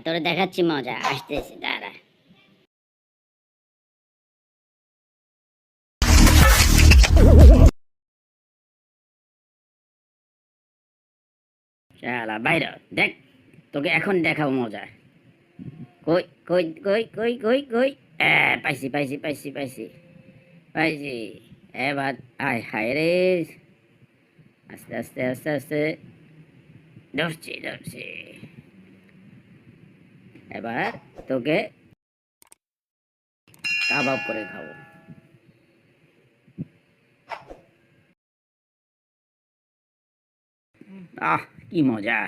তোরে দেখাচ্ছি মজা, আসতেছি দাঁড়া। শালা বাইরে দেখ, তোকে এখন দেখাবো মজা। কই কই কই কই কই কই পাইছি পাইছি পাইছি পাইছি পাইছি। এবার আয় হায় রে, আস্তে আস্তে আস্তে আস্তে ধরছি ধরছি। এবার তোকে কাবাব করে খাবো। আহ কি মজা।